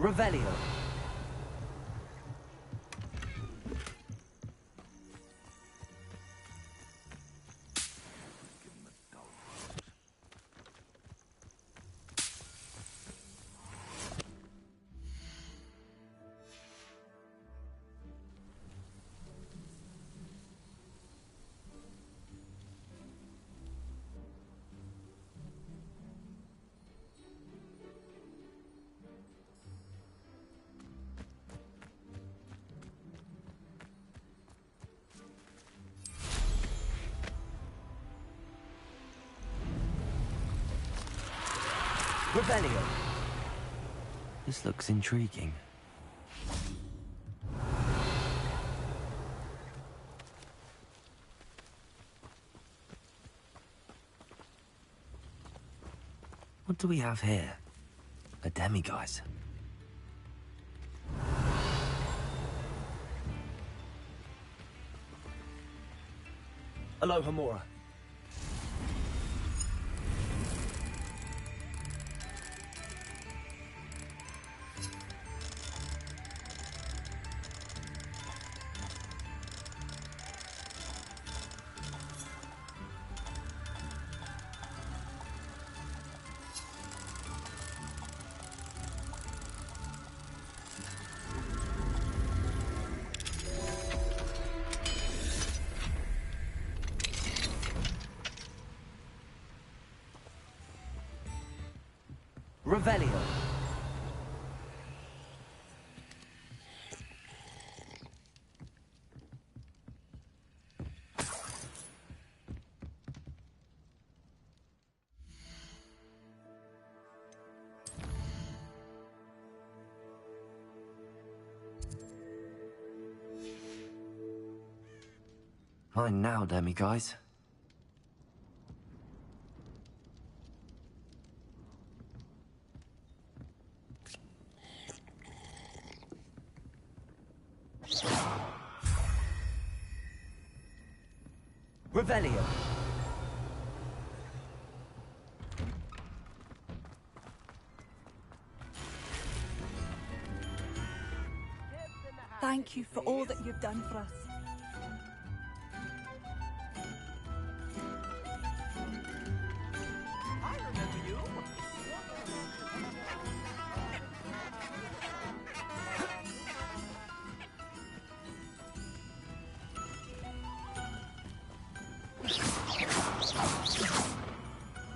Revelio. Revelio. This looks intriguing. What do we have here? A demiguise. Aloha Mora. Revelio. Fine now, demiguise. Revelio. Thank you for all that you've done for us. I remember you.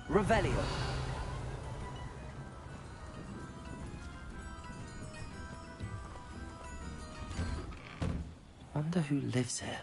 Revelio. Wonder who lives here.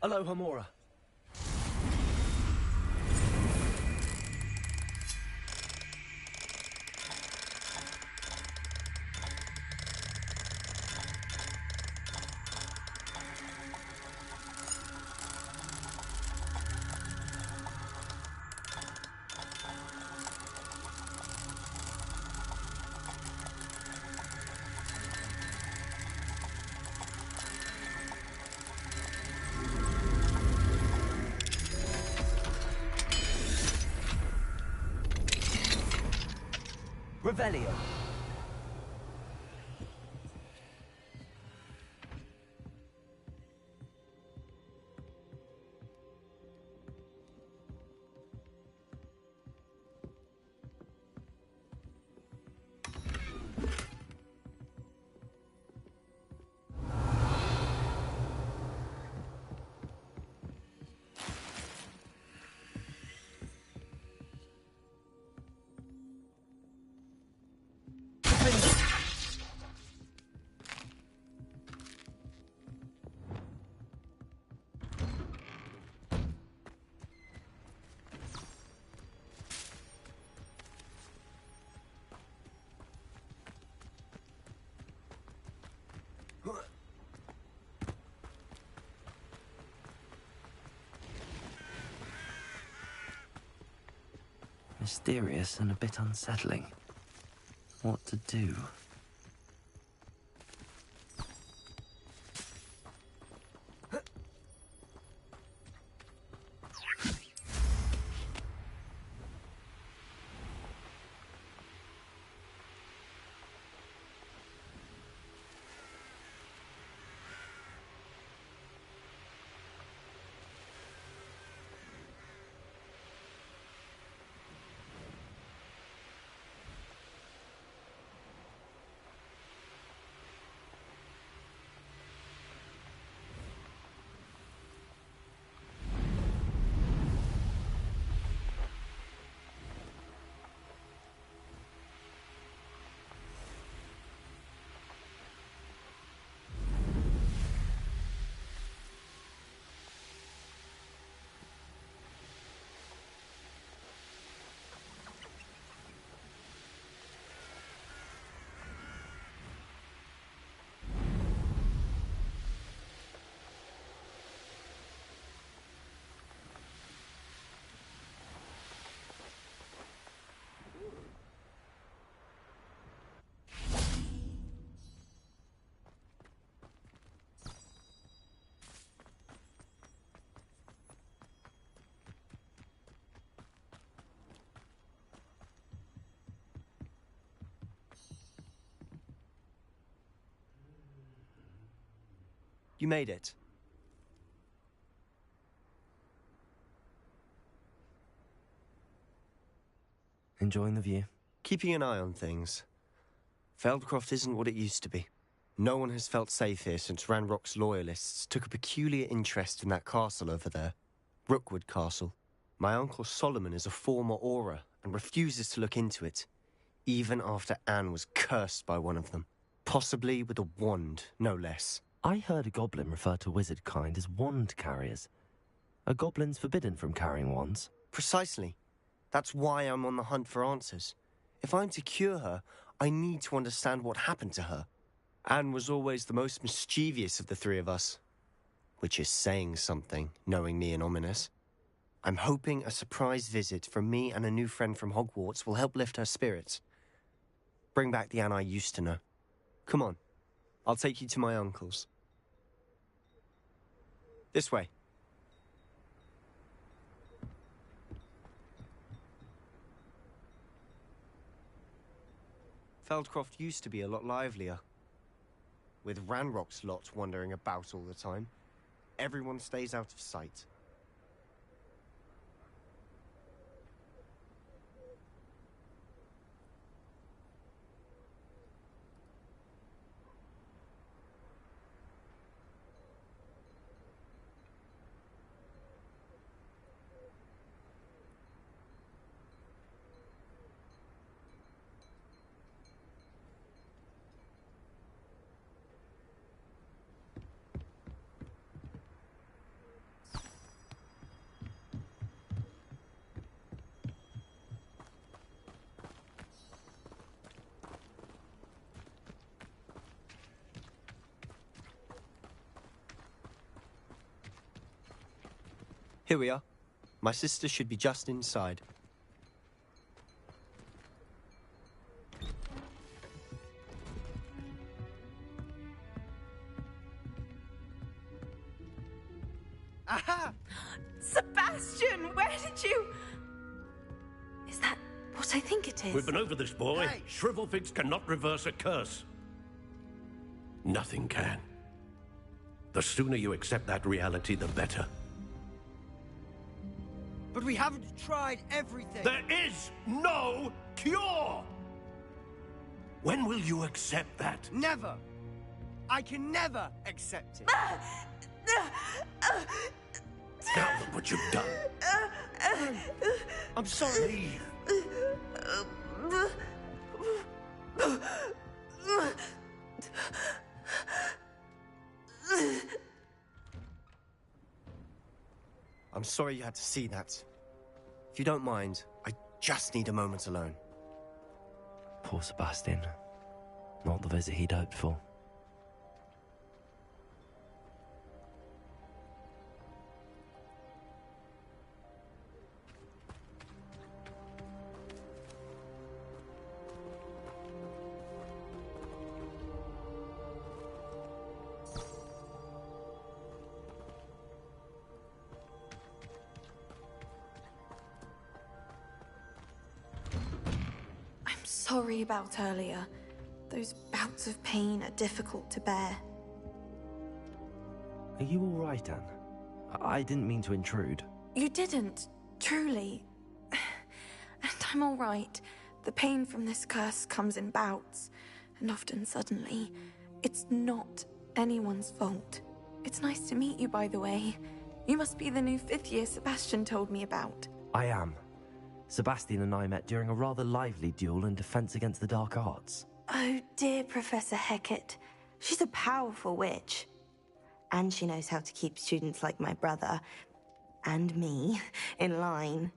Aloha Mora. Revelio. Mysterious and a bit unsettling. What to do? You made it. Enjoying the view? Keeping an eye on things. Feldcroft isn't what it used to be. No one has felt safe here since Ranrock's loyalists took a peculiar interest in that castle over there. Rookwood Castle. My uncle Solomon is a former Auror and refuses to look into it, even after Anne was cursed by one of them. Possibly with a wand, no less. I heard a goblin refer to wizard kind as wand carriers. Are goblins forbidden from carrying wands? Precisely. That's why I'm on the hunt for answers. If I'm to cure her, I need to understand what happened to her. Anne was always the most mischievous of the three of us. Which is saying something, knowing me and Ominous. I'm hoping a surprise visit from me and a new friend from Hogwarts will help lift her spirits. Bring back the Anne I used to know. Come on, I'll take you to my uncle's. This way. Feldcroft used to be a lot livelier. With Ranrock's lot wandering about all the time, everyone stays out of sight. Here we are. My sister should be just inside. Aha! Sebastian, where did you... Is that what I think it is? We've been over this, boy. Hey! Shrivelfigs cannot reverse a curse. Nothing can. The sooner you accept that reality, the better. But we haven't tried everything. There is no cure! When will you accept that? Never. I can never accept it. Now look what you've done. I'm sorry. Leave. I'm sorry you had to see that. If you don't mind, I just need a moment alone. Poor Sebastian. Not the visit he'd hoped for. Sorry about earlier. Those bouts of pain are difficult to bear. Are you all right, Anne? I didn't mean to intrude. You didn't, truly. And I'm all right. The pain from this curse comes in bouts, and often suddenly. It's not anyone's fault. It's nice to meet you, by the way. You must be the new 5th year Sebastian told me about. I am. Sebastian and I met during a rather lively duel in defense against the dark arts. Oh dear, Professor Hecat. She's a powerful witch. And she knows how to keep students like my brother, and me, in line.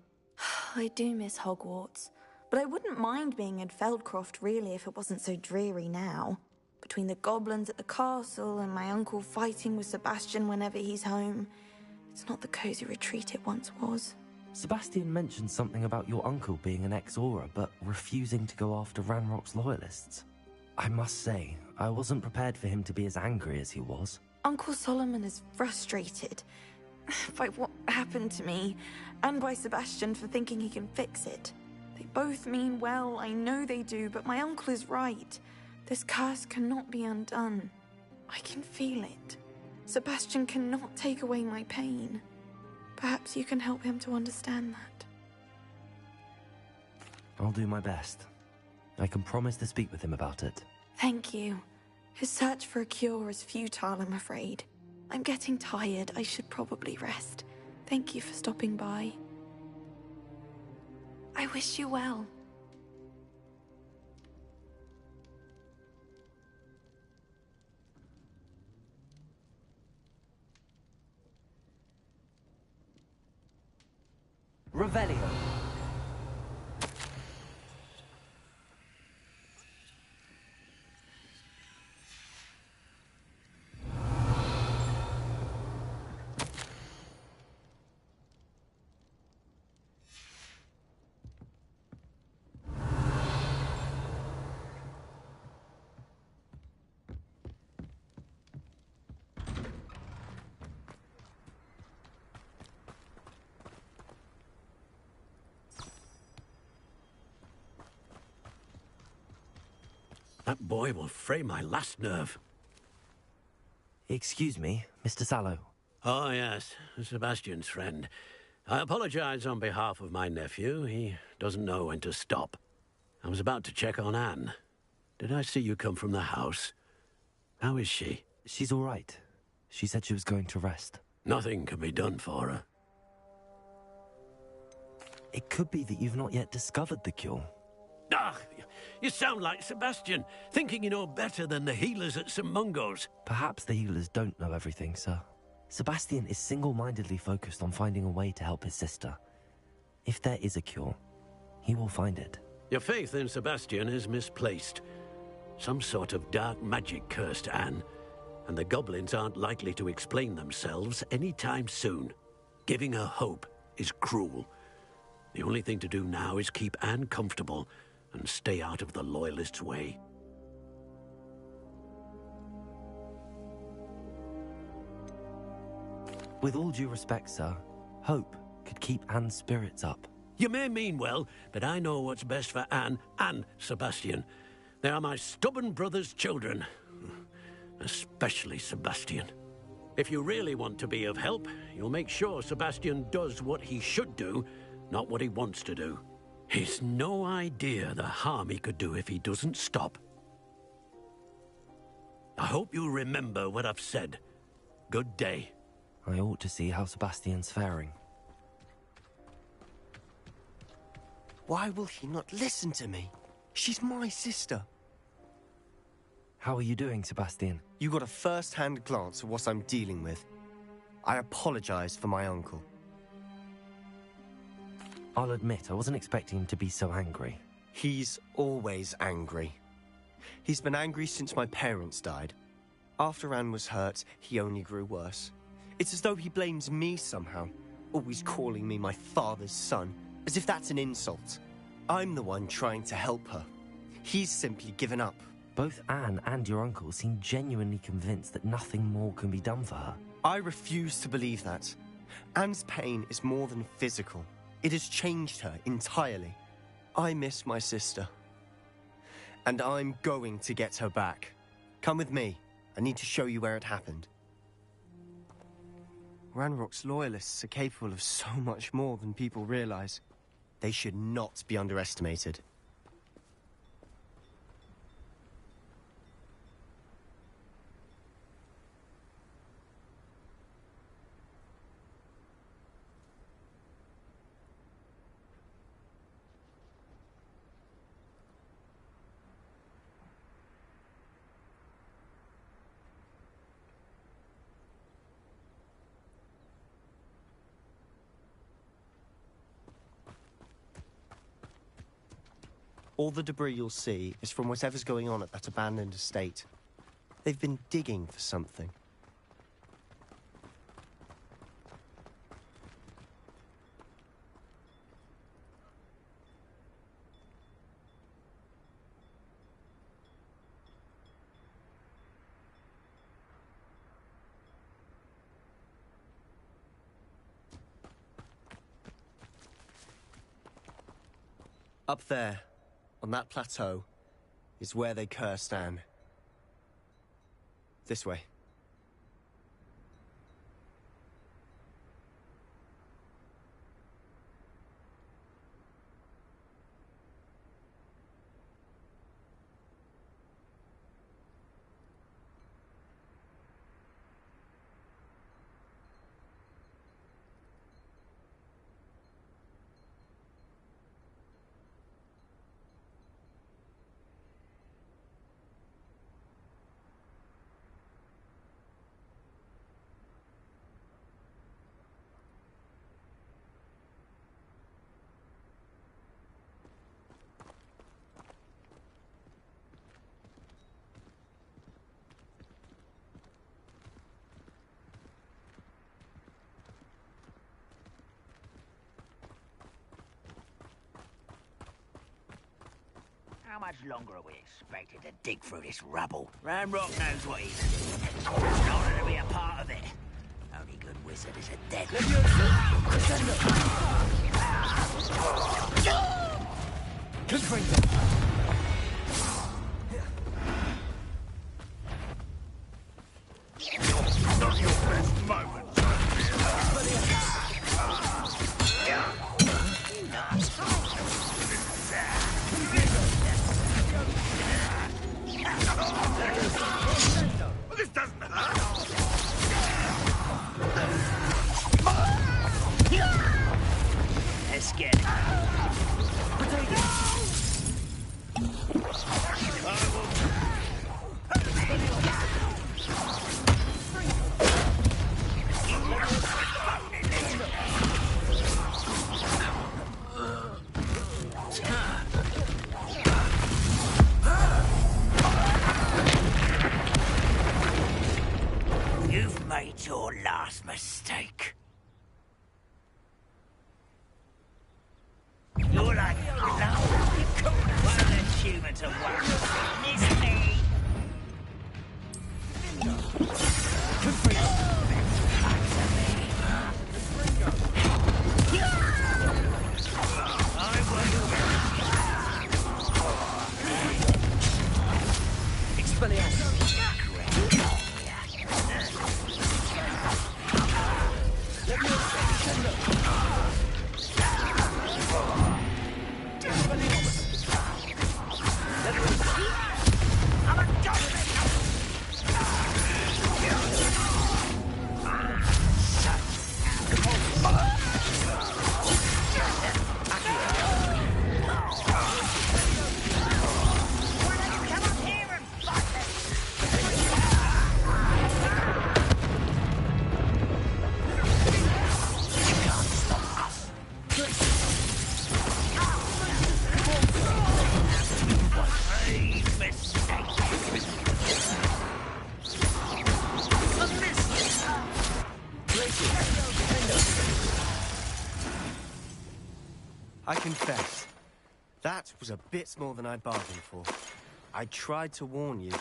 I do miss Hogwarts, but I wouldn't mind being in Feldcroft, really, if it wasn't so dreary now. Between the goblins at the castle and my uncle fighting with Sebastian whenever he's home, it's not the cozy retreat it once was. Sebastian mentioned something about your uncle being an ex-Auror, but refusing to go after Ranrock's loyalists. I must say, I wasn't prepared for him to be as angry as he was. Uncle Solomon is frustrated by what happened to me, and by Sebastian for thinking he can fix it. They both mean well, I know they do, but my uncle is right. This curse cannot be undone. I can feel it. Sebastian cannot take away my pain. Perhaps you can help him to understand that. I'll do my best. I can promise to speak with him about it. Thank you. His search for a cure is futile, I'm afraid. I'm getting tired. I should probably rest. Thank you for stopping by. I wish you well. Revelio. That boy will fray my last nerve. Excuse me, Mr. Sallow. Oh, yes, Sebastian's friend. I apologize on behalf of my nephew. He doesn't know when to stop. I was about to check on Anne. Did I see you come from the house? How is she? She's all right. She said she was going to rest. Nothing can be done for her. It could be that you've not yet discovered the cure. Ah, you sound like Sebastian, thinking you know better than the healers at St. Mungo's. Perhaps the healers don't know everything, sir. Sebastian is single-mindedly focused on finding a way to help his sister. If there is a cure, he will find it. Your faith in Sebastian is misplaced. Some sort of dark magic cursed Anne, and the goblins aren't likely to explain themselves anytime soon. Giving her hope is cruel. The only thing to do now is keep Anne comfortable and stay out of the Loyalists' way. With all due respect, sir, hope could keep Anne's spirits up. You may mean well, but I know what's best for Anne and Sebastian. They are my stubborn brother's children. Especially Sebastian. If you really want to be of help, you'll make sure Sebastian does what he should do, not what he wants to do. He's no idea the harm he could do if he doesn't stop. I hope you remember what I've said. Good day. I ought to see how Sebastian's faring. Why will he not listen to me? She's my sister. How are you doing, Sebastian? You got a first-hand glance of what I'm dealing with. I apologize for my uncle. I'll admit, I wasn't expecting him to be so angry. He's always angry. He's been angry since my parents died. After Anne was hurt, he only grew worse. It's as though he blames me somehow, always calling me my father's son, as if that's an insult. I'm the one trying to help her. He's simply given up. Both Anne and your uncle seem genuinely convinced that nothing more can be done for her. I refuse to believe that. Anne's pain is more than physical. It has changed her entirely. I miss my sister. And I'm going to get her back. Come with me. I need to show you where it happened. Ranrock's loyalists are capable of so much more than people realize. They should not be underestimated. All the debris you'll see is from whatever's going on at that abandoned estate. They've been digging for something. Up there, on that plateau, is where they cursed Anne. This way. How much longer are we expected to dig through this rubble? Ranrock knows what he's doing. I want to be a part of it. Only good wizard is a dead. Not your best moment. This doesn't hurt. Let's get it. You've made your last mistake. to worry. Miss me. I confess, that was a bit more than I'd bargained for. I tried to warn you.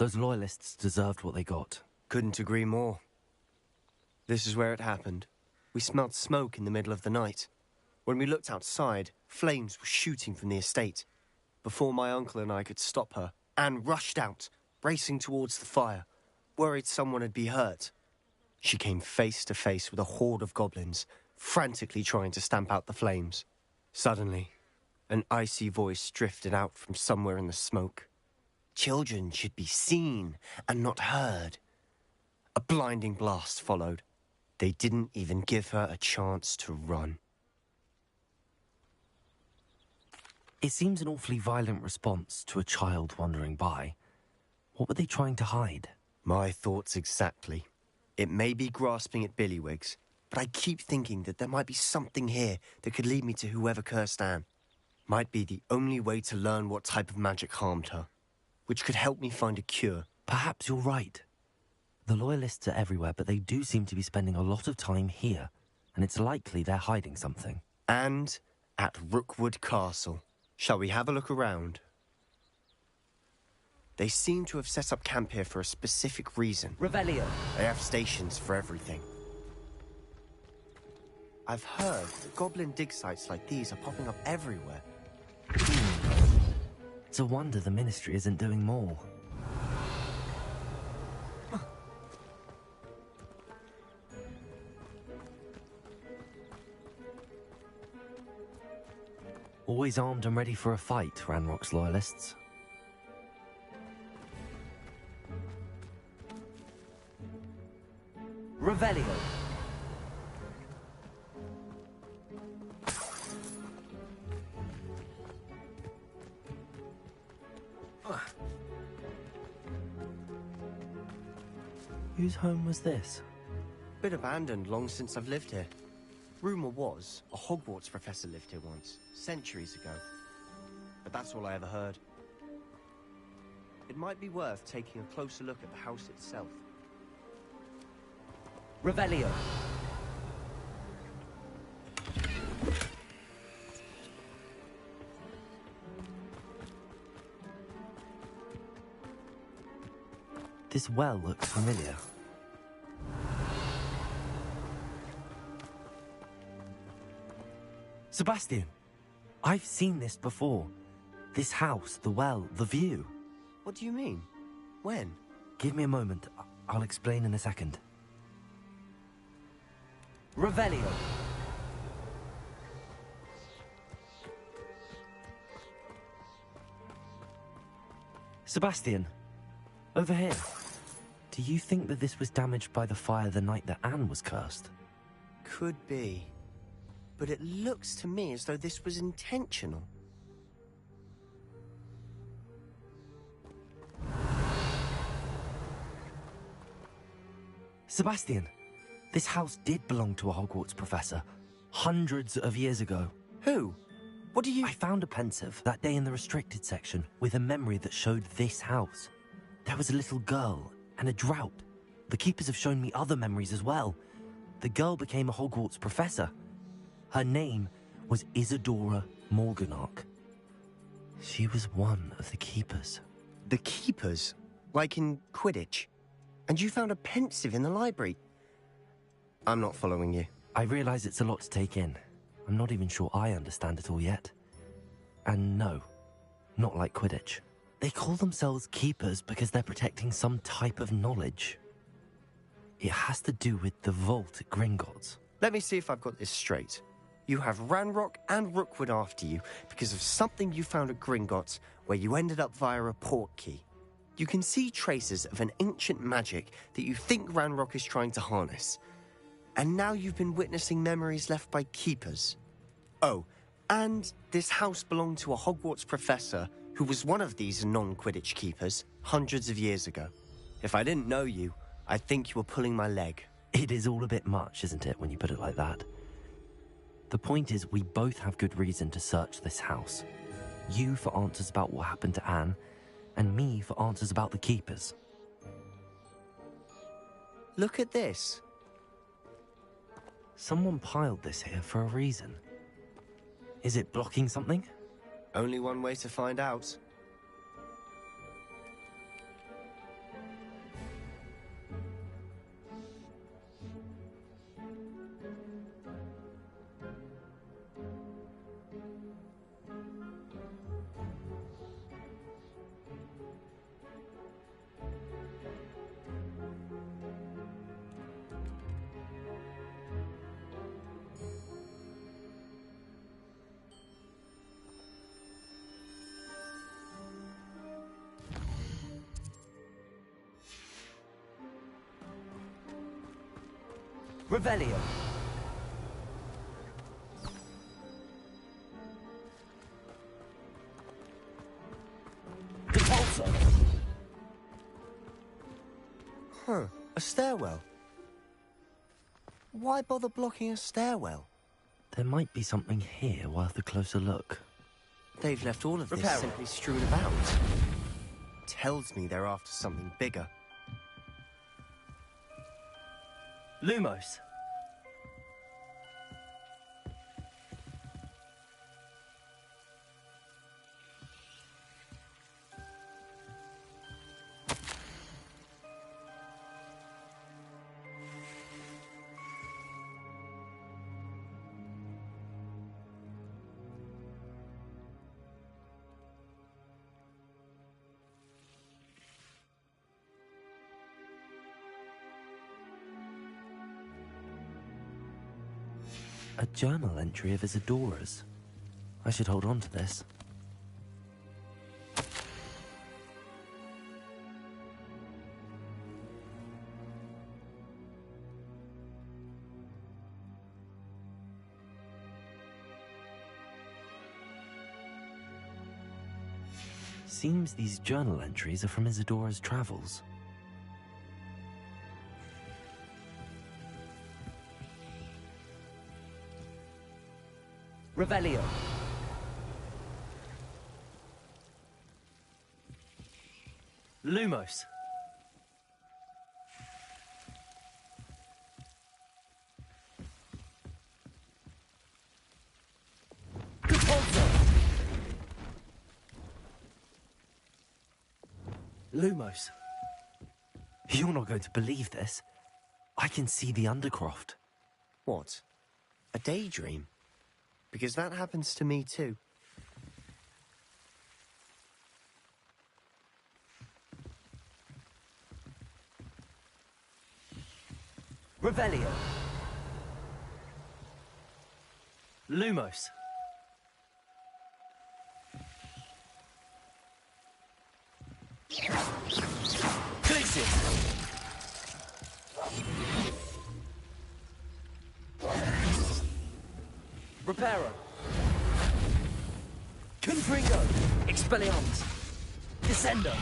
Those loyalists deserved what they got. Couldn't agree more. This is where it happened. We smelled smoke in the middle of the night. When we looked outside, flames were shooting from the estate. Before my uncle and I could stop her, Anne rushed out, racing towards the fire, worried someone had been hurt. She came face to face with a horde of goblins, frantically trying to stamp out the flames. Suddenly, an icy voice drifted out from somewhere in the smoke. Children should be seen and not heard. A blinding blast followed. They didn't even give her a chance to run. It seems an awfully violent response to a child wandering by. What were they trying to hide? My thoughts exactly. It may be grasping at Billywigs, but I keep thinking that there might be something here that could lead me to whoever cursed Anne. Might be the only way to learn what type of magic harmed her, which could help me find a cure. Perhaps you're right. The Loyalists are everywhere, but they do seem to be spending a lot of time here, and it's likely they're hiding something. And at Rookwood Castle. Shall we have a look around? They seem to have set up camp here for a specific reason. Revelio. They have stations for everything. I've heard that goblin dig sites like these are popping up everywhere. It's a wonder the Ministry isn't doing more. Always armed and ready for a fight, Ranrock's Loyalists. Revelio. Whose home was this? Bit abandoned long since I've lived here. Rumour was a Hogwarts professor lived here once, centuries ago. But that's all I ever heard. It might be worth taking a closer look at the house itself. Revelio. This well looks familiar. Sebastian, I've seen this before. This house, the well, the view. What do you mean? When? Give me a moment. I'll explain in a second. Revelio. Sebastian, over here. Do you think that this was damaged by the fire the night that Anne was cursed? Could be. But it looks to me as though this was intentional. Sebastian, this house did belong to a Hogwarts professor, hundreds of years ago. Who? What do you... I found a pensive that day in the restricted section with a memory that showed this house. There was a little girl and a drought. The keepers have shown me other memories as well. The girl became a Hogwarts professor. Her name was Isadora Morganach. She was one of the keepers. The keepers? Like in Quidditch? And you found a pensive in the library? I'm not following you. I realize it's a lot to take in. I'm not even sure I understand it all yet. And no, not like Quidditch. They call themselves keepers because they're protecting some type of knowledge. It has to do with the vault at Gringotts. Let me see if I've got this straight. You have Ranrock and Rookwood after you because of something you found at Gringotts where you ended up via a port key. You can see traces of an ancient magic that you think Ranrock is trying to harness. And now you've been witnessing memories left by keepers. Oh, and this house belonged to a Hogwarts professor who was one of these non-Quidditch keepers hundreds of years ago. If I didn't know you, I'd think you were pulling my leg. It is all a bit much, isn't it, when you put it like that? The point is, we both have good reason to search this house. You for answers about what happened to Anne, and me for answers about the keepers. Look at this. Someone piled this here for a reason. Is it blocking something? Only one way to find out. Revelio. Repulsor. Huh, a stairwell. Why bother blocking a stairwell? There might be something here worth a closer look. They've left all of this Repair. simply strewn about. Tells me they're after something bigger. Lumos. A journal entry of Isadora's. I should hold on to this. Seems these journal entries are from Isadora's travels. Revelio. Lumos. Repulsor. Lumos. You're not going to believe this. I can see the Undercroft. What? A daydream? Because that happens to me too. Revelio. Lumos. Glitches. Reparo. Confringo. Expelliarmus. Descendo.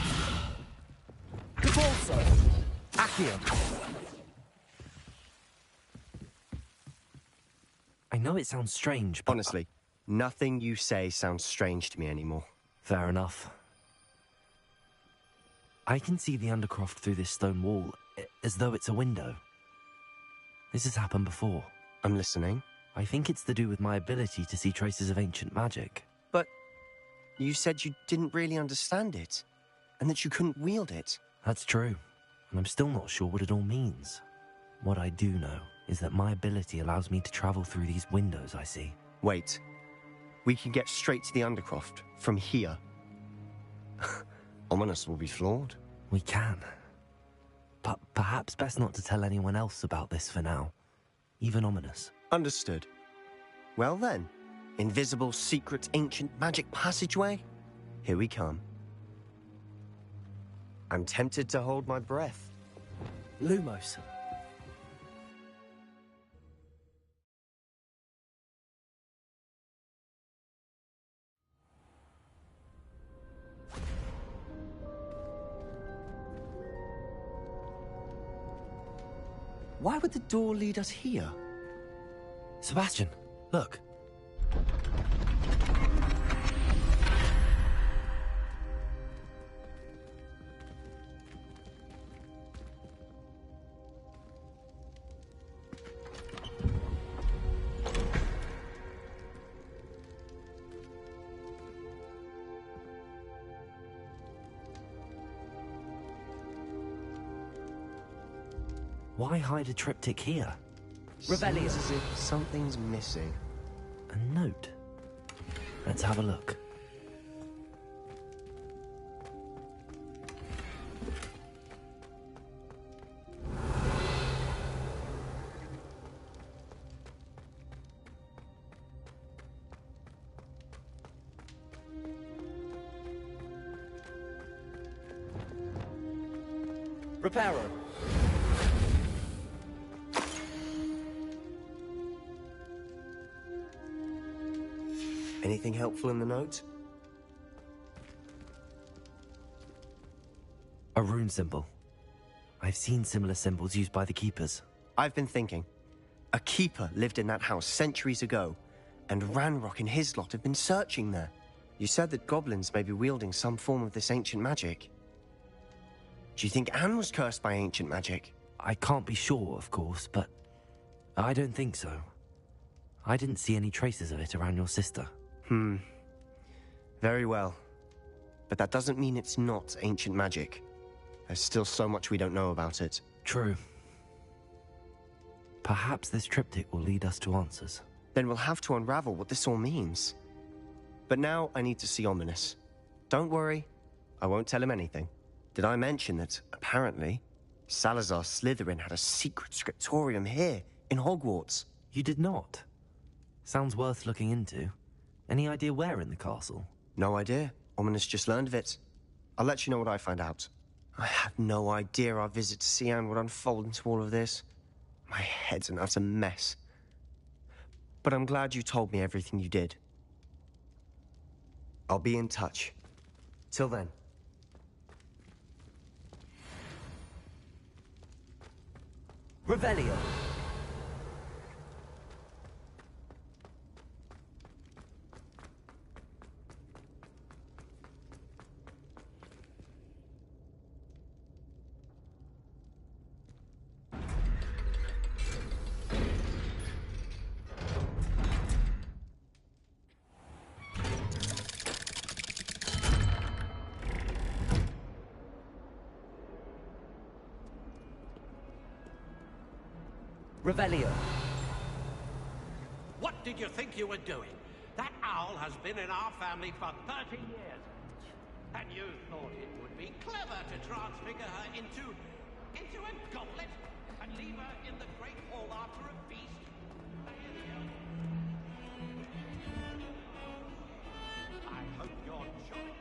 Cabalso. Accio. I know it sounds strange, but... Honestly, nothing you say sounds strange to me anymore. Fair enough. I can see the Undercroft through this stone wall, as though it's a window. This has happened before. I'm listening. I think it's to do with my ability to see traces of ancient magic. But you said you didn't really understand it, and that you couldn't wield it. That's true, and I'm still not sure what it all means. What I do know is that my ability allows me to travel through these windows I see. Wait. We can get straight to the Undercroft from here. Ominous will be floored. We can. But perhaps best not to tell anyone else about this for now. Even Ominous. Understood. Well then, invisible, secret, ancient magic passageway? Here we come. I'm tempted to hold my breath. Lumos. Why would the door lead us here? Sebastian, look. Why hide a triptych here? Revelio. Seems as if something's missing. A note. Let's have a look. Reparo. Anything helpful in the note? A rune symbol. I've seen similar symbols used by the keepers. I've been thinking. A keeper lived in that house centuries ago, and Ranrock and his lot have been searching there. You said that goblins may be wielding some form of this ancient magic. Do you think Anne was cursed by ancient magic? I can't be sure, of course, but I don't think so. I didn't see any traces of it around your sister. Very well. But that doesn't mean it's not ancient magic. There's still so much we don't know about it. True. Perhaps this triptych will lead us to answers. Then we'll have to unravel what this all means. But now I need to see Ominous. Don't worry, I won't tell him anything. Did I mention that, apparently, Salazar Slytherin had a secret scriptorium here, in Hogwarts? You did not? Sounds worth looking into. Any idea where in the castle? No idea. Ominous just learned of it. I'll let you know what I find out. I had no idea our visit to see Anne would unfold into all of this. My head's an utter mess. But I'm glad you told me everything you did. I'll be in touch. Till then. Revelio! Revelio. What did you think you were doing? That owl has been in our family for 30 years. And you thought it would be clever to transfigure her into a goblet and leave her in the Great Hall after a feast? I hope you're jolly.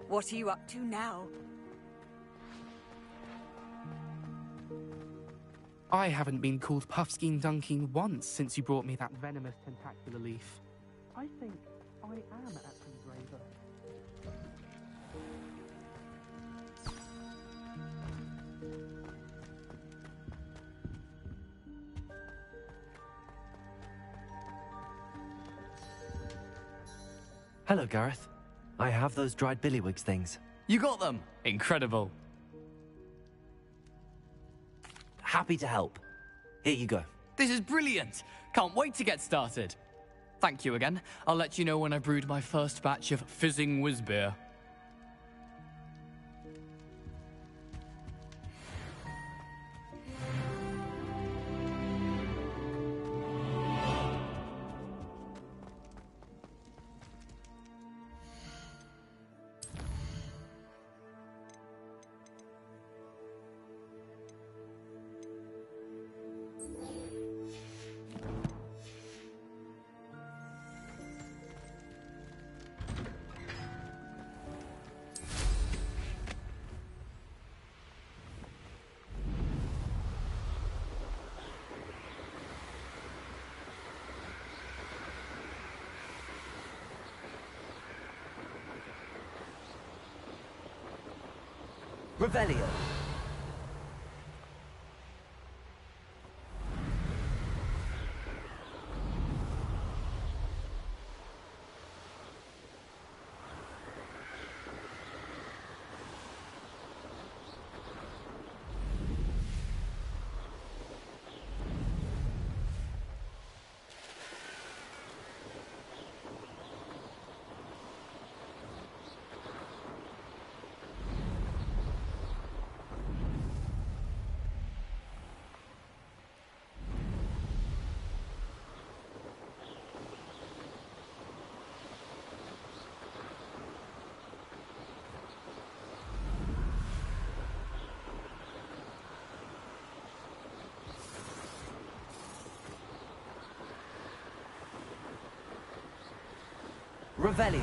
What are you up to now? I haven't been called Puffskein Dunking once since you brought me that venomous tentacular leaf. I think I am actually braver. Hello, Gareth. I have those dried billywigs things. You got them! Incredible. Happy to help. Here you go. This is brilliant! Can't wait to get started. Thank you again. I'll let you know when I brewed my first batch of fizzing whiz beer. Revelio. Revelio.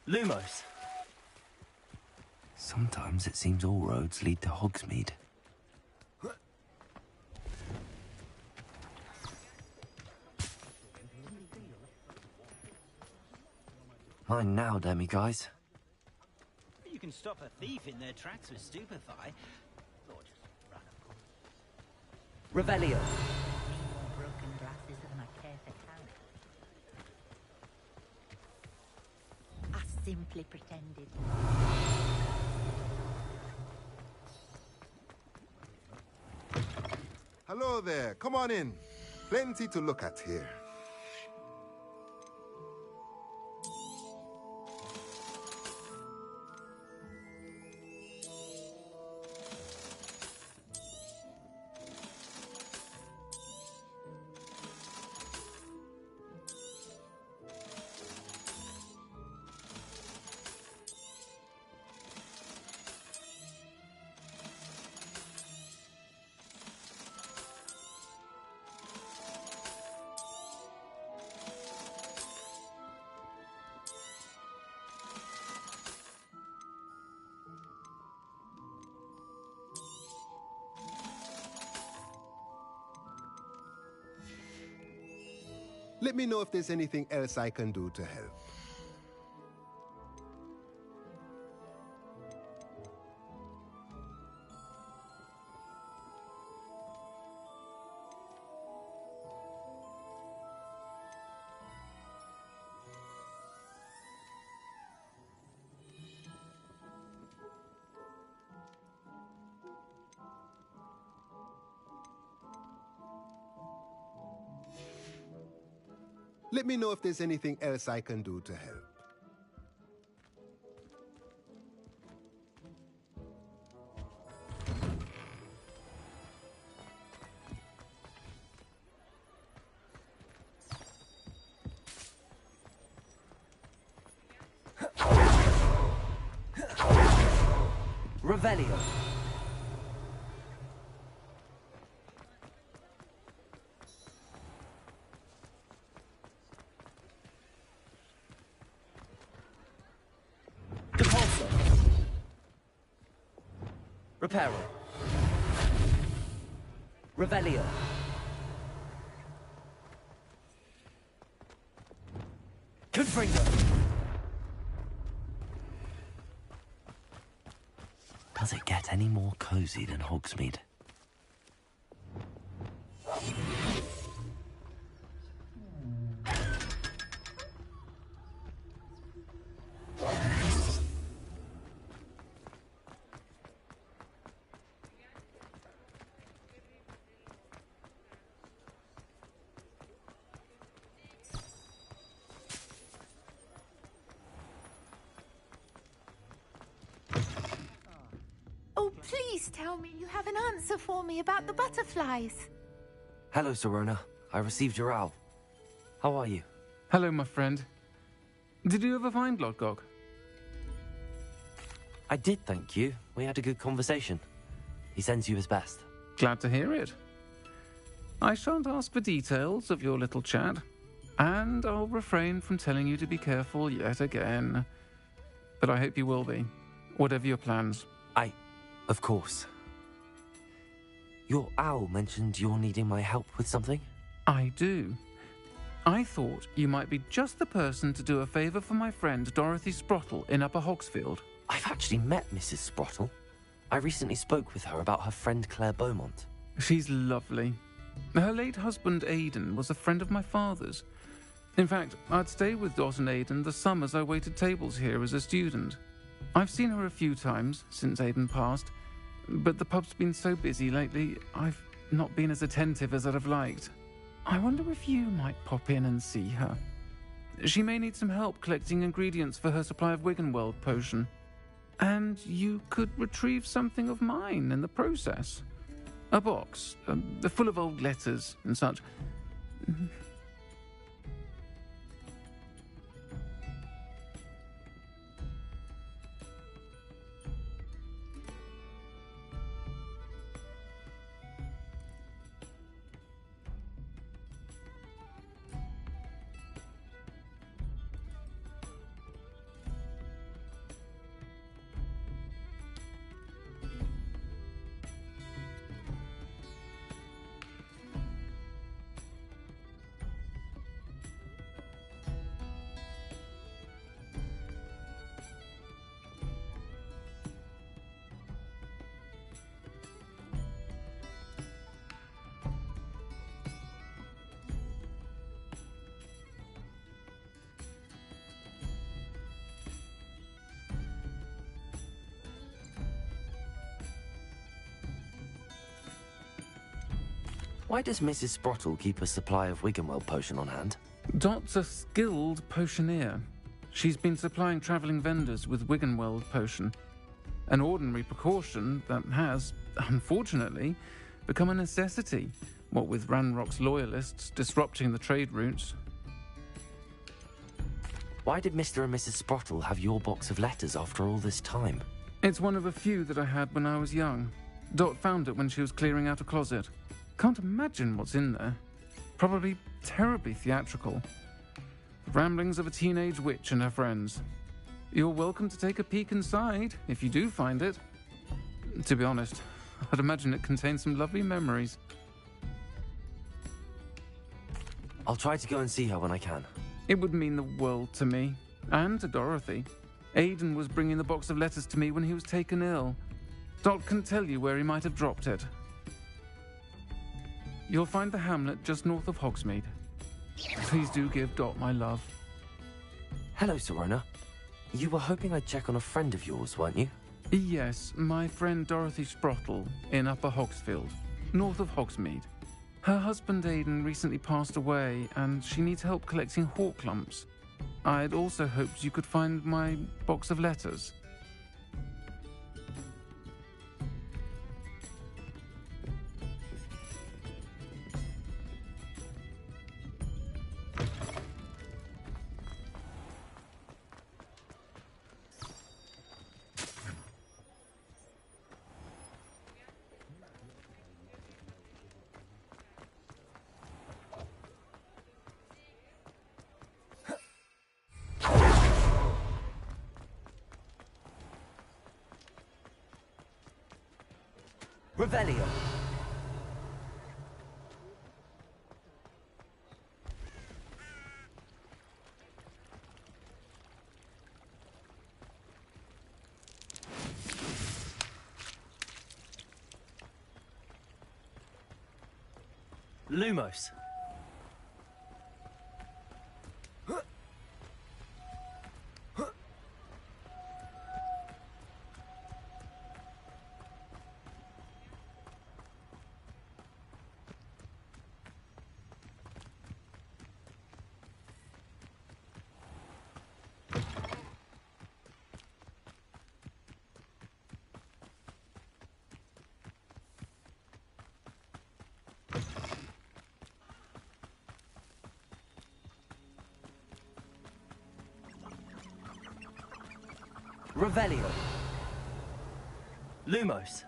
Lumos. Sometimes it seems all roads lead to Hogsmeade. Mine now, guys. You can stop a thief in their tracks with stupefy. Or just run. Revelio. More broken glasses than I care to count. I simply pretended. Hello there, come on in. Plenty to look at here. Let me know if there's anything else I can do to help. Let me know if there's anything else I can do to help. Revelio. Reparo. Revelio. Confringo. Does it get any more cozy than Hogsmeade? Oh, please tell me you have an answer for me about the butterflies. Hello, Serona. I received your owl. How are you? Hello, my friend. Did you ever find Lodgok? I did, thank you. We had a good conversation. He sends you his best. Glad to hear it. I shan't ask for details of your little chat, and I'll refrain from telling you to be careful yet again. But I hope you will be, whatever your plans. Of course. Your owl mentioned you're needing my help with something? I do. I thought you might be just the person to do a favour for my friend Dorothy Sprottle in Upper Hogsfield. I've actually met Mrs. Sprottle. I recently spoke with her about her friend Claire Beaumont. She's lovely. Her late husband Aidan was a friend of my father's. In fact, I'd stay with Dot and Aidan the summers I waited tables here as a student. I've seen her a few times since Aidan passed, but the pub's been so busy lately, I've not been as attentive as I'd have liked. I wonder if you might pop in and see her. She may need some help collecting ingredients for her supply of Wiggenweld potion. And you could retrieve something of mine in the process. A box, full of old letters and such. Why does Mrs. Sprottle keep a supply of Wiggenweld potion on hand? Dot's a skilled potioneer. She's been supplying travelling vendors with Wiggenweld potion. An ordinary precaution that has, unfortunately, become a necessity, what with Ranrock's loyalists disrupting the trade routes. Why did Mr. and Mrs. Sprottle have your box of letters after all this time? It's one of a few that I had when I was young. Dot found it when she was clearing out a closet. Can't imagine what's in there. Probably terribly theatrical. The ramblings of a teenage witch and her friends. You're welcome to take a peek inside, if you do find it. To be honest, I'd imagine it contains some lovely memories. I'll try to go and see her when I can. It would mean the world to me, and to Dorothy. Aidan was bringing the box of letters to me when he was taken ill. Dot can tell you where he might have dropped it. You'll find the hamlet just north of Hogsmeade. Please do give Dot my love. Hello, Serona. You were hoping I'd check on a friend of yours, weren't you? Yes, my friend Dorothy Sprottle in Upper Hogsfield, north of Hogsmeade. Her husband Aidan recently passed away, and she needs help collecting hawk lumps. I'd also hoped you could find my box of letters. Revelio. Lumos. Revelio. Lumos.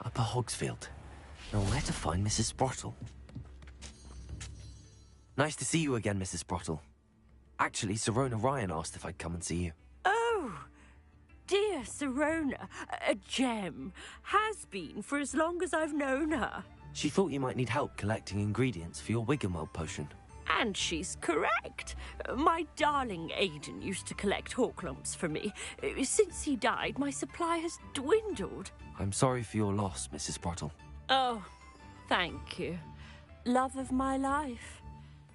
Upper Hogsfield. Now where to find Mrs. Sprottle? Nice to see you again, Mrs. Sprottle. Actually, Sirona Ryan asked if I'd come and see you. Oh, dear Sirona, a gem. Has been for as long as I've known her. She thought you might need help collecting ingredients for your Wiggenweld potion. And she's correct. My darling Aidan used to collect Hawklumps for me. Since he died, my supply has dwindled. I'm sorry for your loss, Mrs. Sprottle. Oh, thank you. Love of my life.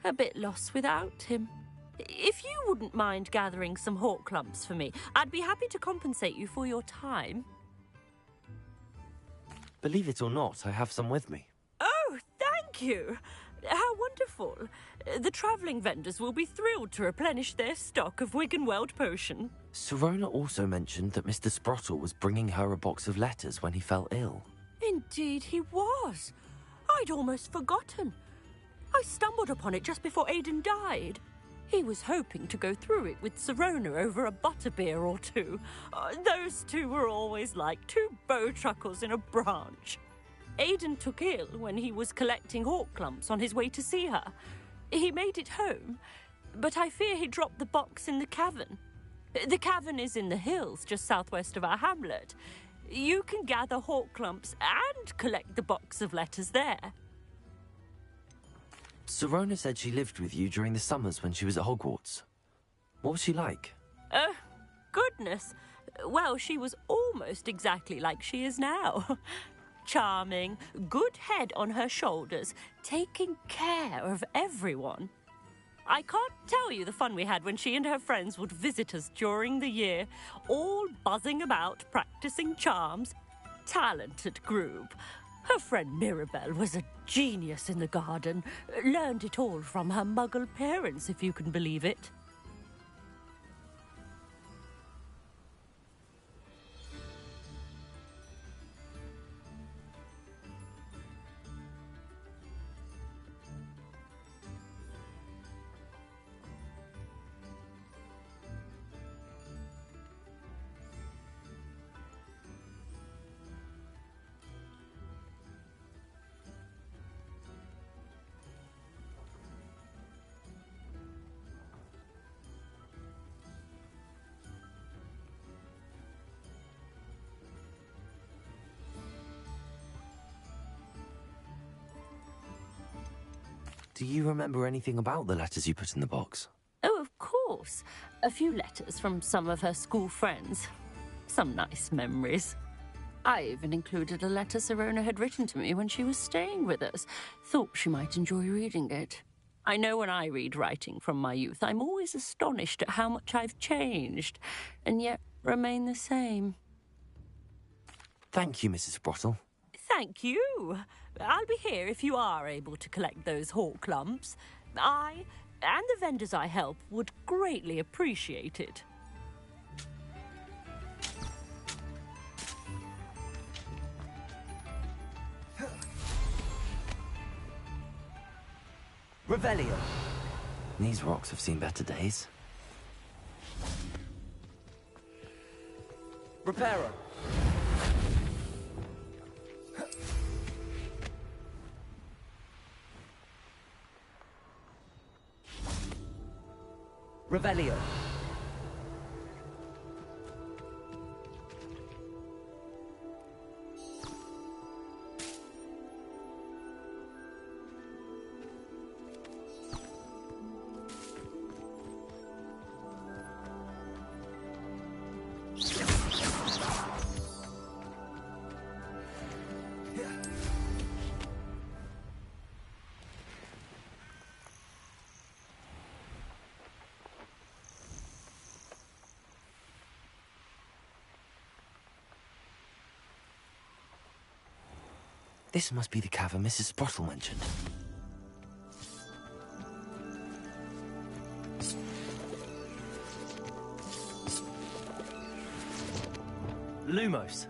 A bit lost without him. If you wouldn't mind gathering some Hawklumps for me, I'd be happy to compensate you for your time. Believe it or not, I have some with me. Oh, thank you. How wonderful. The travelling vendors will be thrilled to replenish their stock of Wiggenweld potion. Sirona also mentioned that Mr. Sprottle was bringing her a box of letters when he fell ill. Indeed he was. I'd almost forgotten. I stumbled upon it just before Aidan died. He was hoping to go through it with Sirona over a butterbeer or two. Those two were always like two bowtruckles in a branch. Aidan took ill when he was collecting Hawklumps on his way to see her. He made it home, but I fear he dropped the box in the cavern. The cavern is in the hills just southwest of our hamlet. You can gather Hawklumps and collect the box of letters there. Sirona said she lived with you during the summers when she was at Hogwarts. What was she like? Goodness. Well, she was almost exactly like she is now. Charming, good head on her shoulders, taking care of everyone. I can't tell you the fun we had when she and her friends would visit us during the year, all buzzing about, practicing charms. Talented group. Her friend Mirabelle was a genius in the garden. Learned it all from her muggle parents, if you can believe it. Do you remember anything about the letters you put in the box? Oh, of course. A few letters from some of her school friends. Some nice memories. I even included a letter Sirona had written to me when she was staying with us. Thought she might enjoy reading it. I know when I read writing from my youth, I'm always astonished at how much I've changed, and yet remain the same. Thank you, Mrs. Sprottle. Thank you. I'll be here if you are able to collect those Hawklumps. I and the vendors I help would greatly appreciate it. Revelio. These rocks have seen better days. Reparo. Revelio. This must be the cavern Mrs. Sprottle mentioned. Lumos.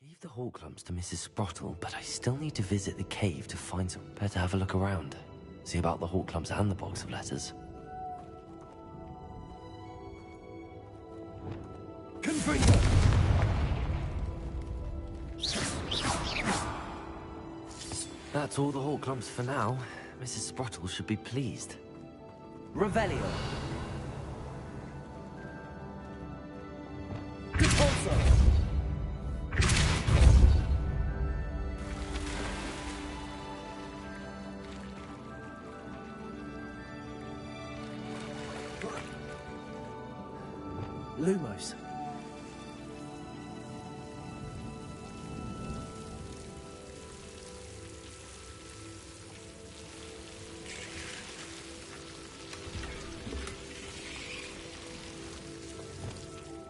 Gave the Hawk Lumps to Mrs. Sprottle, but I still need to visit the cave to find some. Better have a look around. See about the Hawk Lumps and the box of letters. Confringo! That's all the Hawk Lumps for now. Mrs. Sprottle should be pleased. Revelio. Lumos.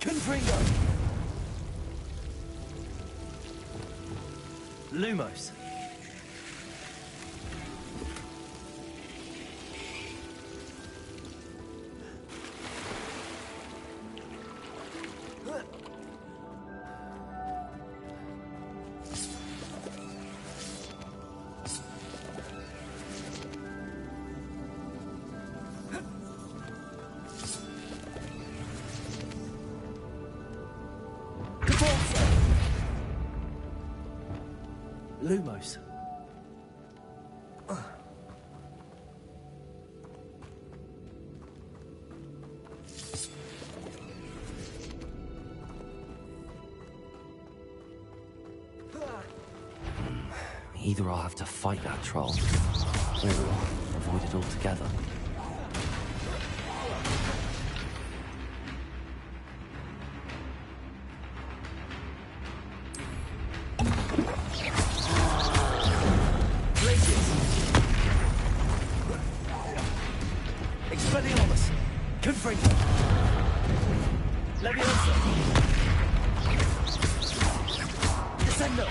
Confringo. Lumos. Lumos. Either I'll have to fight that troll, or avoid it altogether. Expelliarmus! Confringo! Leviosa! Descendo!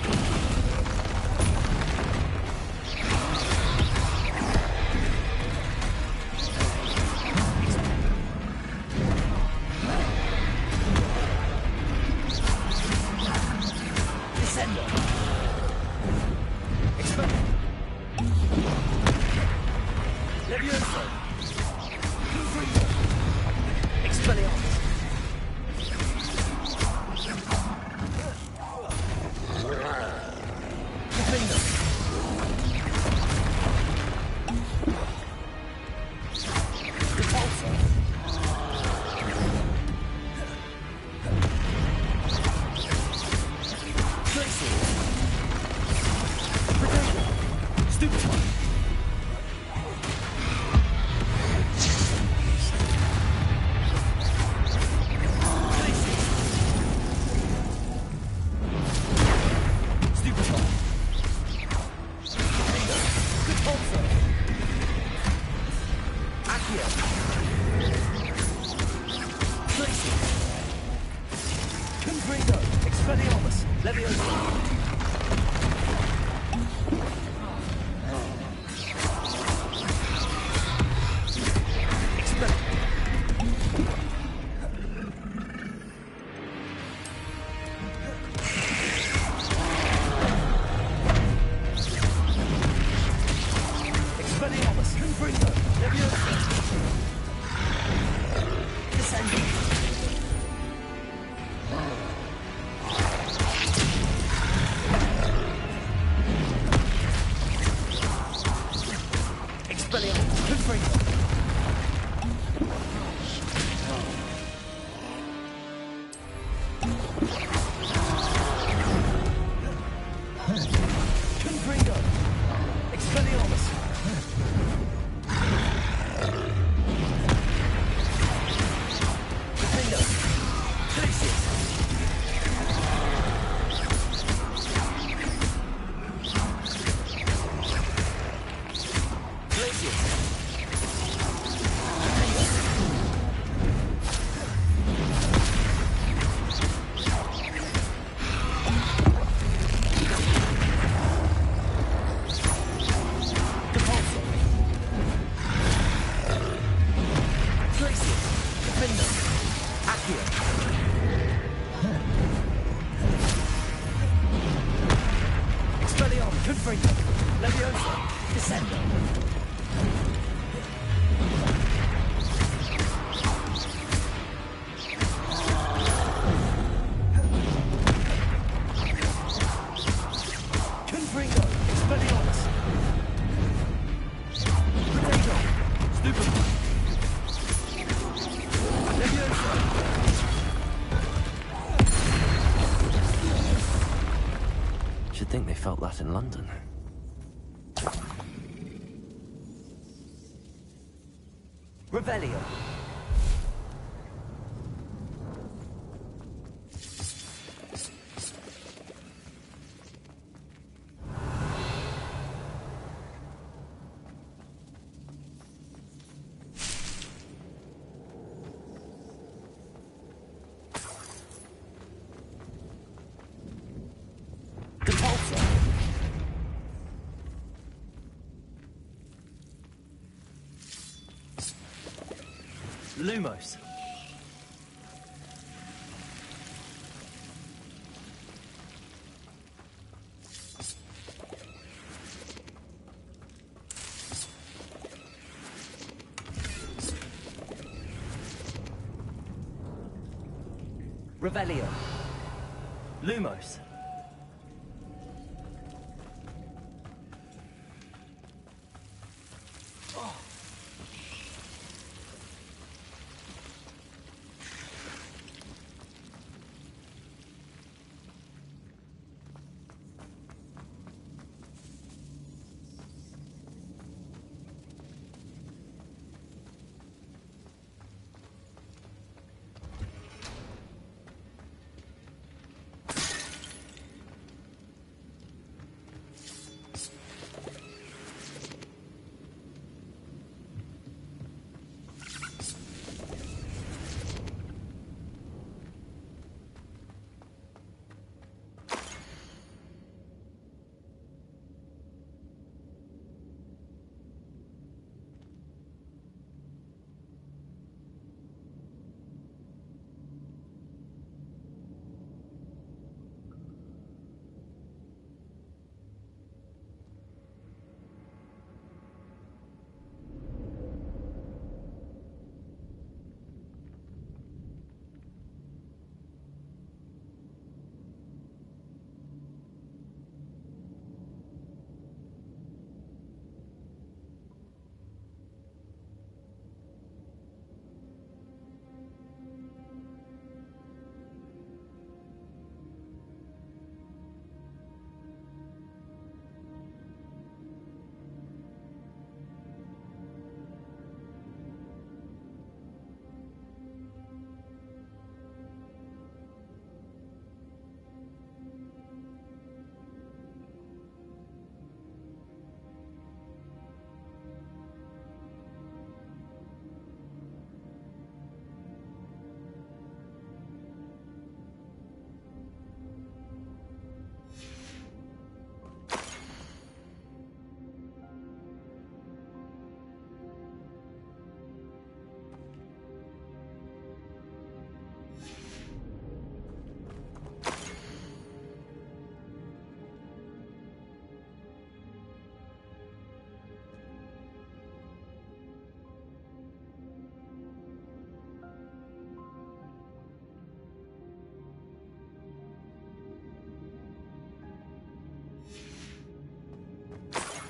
Confringo. Leviosa. Descendo. Confringo. Expelliarmus. Potato. Stupid. Leviosa. Should think they felt that in London. Revelio. Lumos. Revelio. Lumos.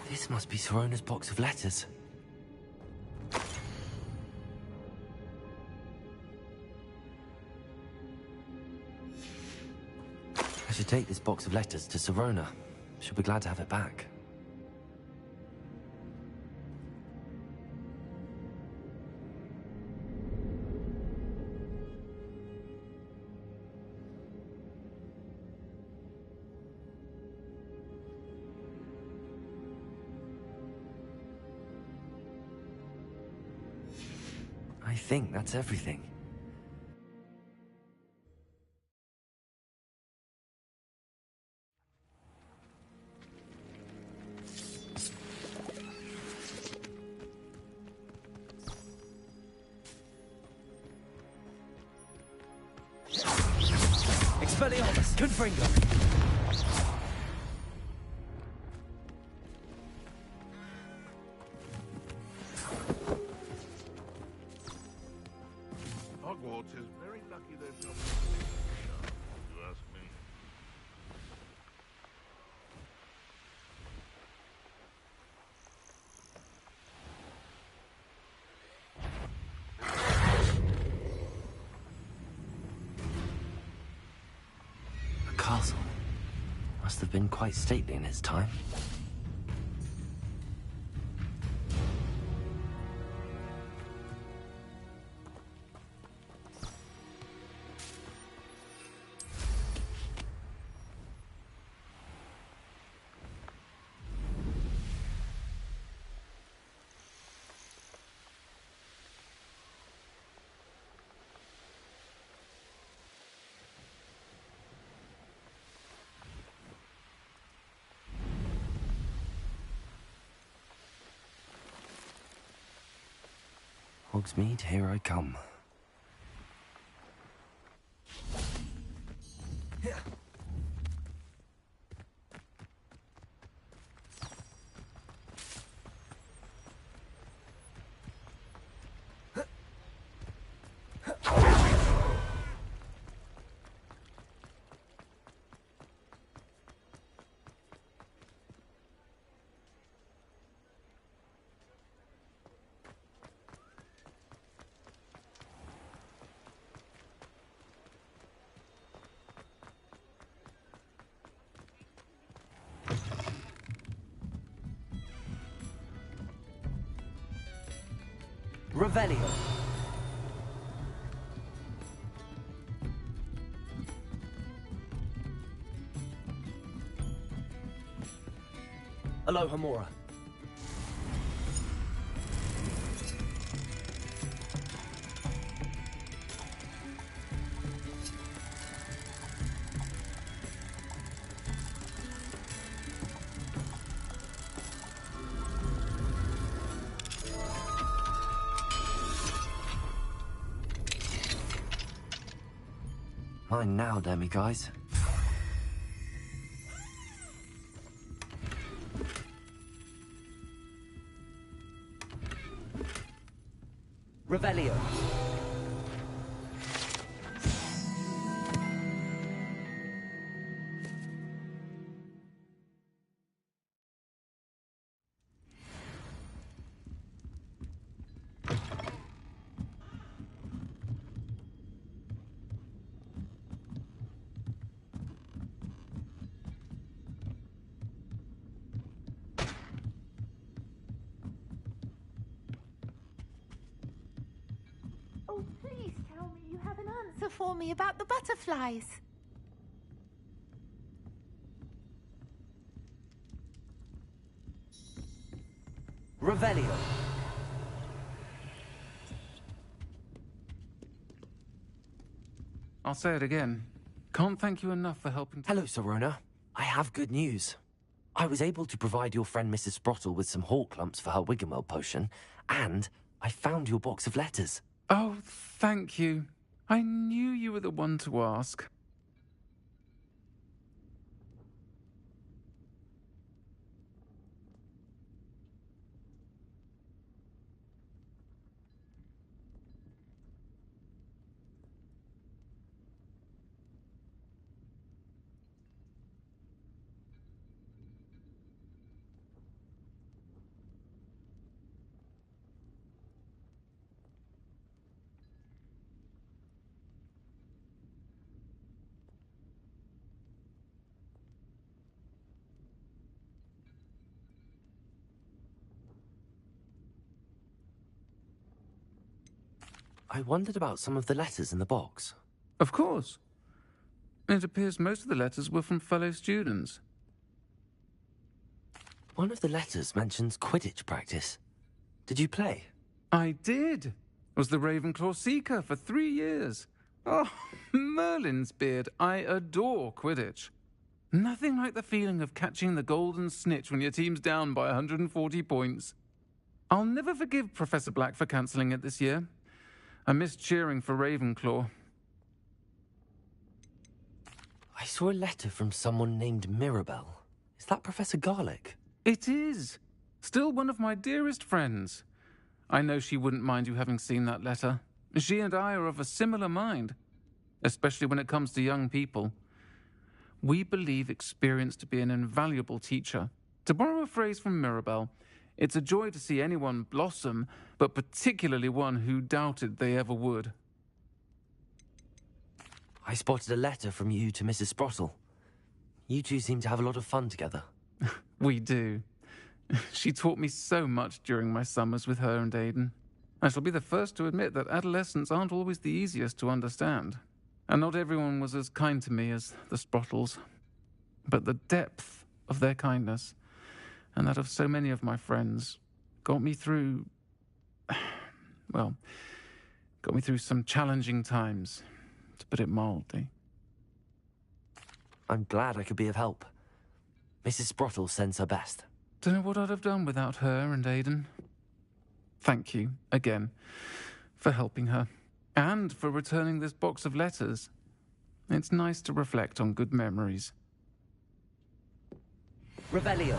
This must be Sirona's box of letters. I should take this box of letters to Sirona. She'll be glad to have it back. I think that's everything. Expelliarmus. Confringo. castle. Must have been quite stately in its time. Hogsmeade, here I come. Revelio. Aloha Mora. Mine now, demiguise. Revelio. Oh, please tell me you have an answer for me about the butterflies. Revelio. I'll say it again. Can't thank you enough for helping. Hello, Serona. I have good news. I was able to provide your friend Mrs. Sprottle with some hawk lumps for her Wiggenweld potion, and I found your box of letters. Oh, thank you. I knew you were the one to ask. I wondered about some of the letters in the box. Of course. It appears most of the letters were from fellow students. One of the letters mentions Quidditch practice. Did you play? I did. Was the Ravenclaw Seeker for 3 years. Oh, Merlin's beard. I adore Quidditch. Nothing like the feeling of catching the golden snitch when your team's down by 140 points. I'll never forgive Professor Black for cancelling it this year. I missed cheering for Ravenclaw. I saw a letter from someone named Mirabelle. Is that Professor Garlick? It is. Still one of my dearest friends. I know she wouldn't mind you having seen that letter. She and I are of a similar mind, especially when it comes to young people. We believe experience to be an invaluable teacher. To borrow a phrase from Mirabelle, it's a joy to see anyone blossom, but particularly one who doubted they ever would. I spotted a letter from you to Mrs. Sprottle. You two seem to have a lot of fun together. We do. She taught me so much during my summers with her and Aiden. I shall be the first to admit that adolescents aren't always the easiest to understand. And not everyone was as kind to me as the Sprottles. But the depth of their kindness, and that of so many of my friends, got me through... well, got me through some challenging times, to put it mildly. I'm glad I could be of help. Mrs. Sprottle sends her best. Don't know what I'd have done without her and Aiden. Thank you, again, for helping her, and for returning this box of letters. It's nice to reflect on good memories. Revelio.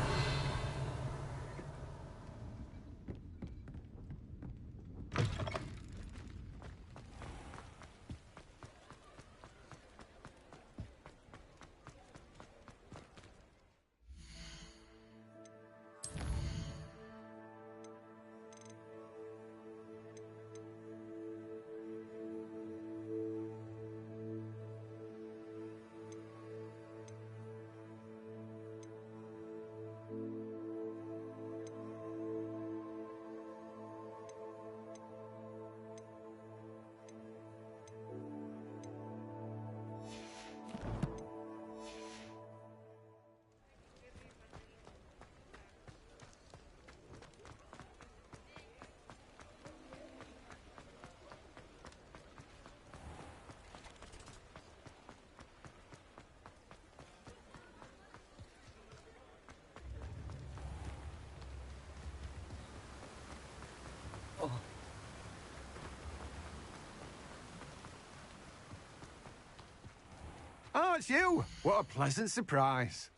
Oh, it's you! What a pleasant surprise.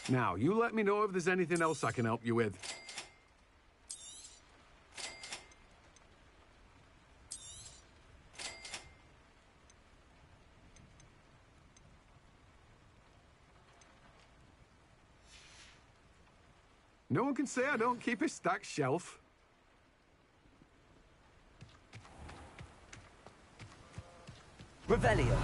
Now, you let me know if there's anything else I can help you with. No one can say I don't keep a stacked shelf. Revelio.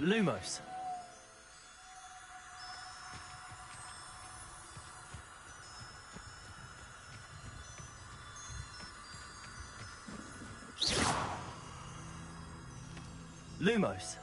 Lumos. Lumos.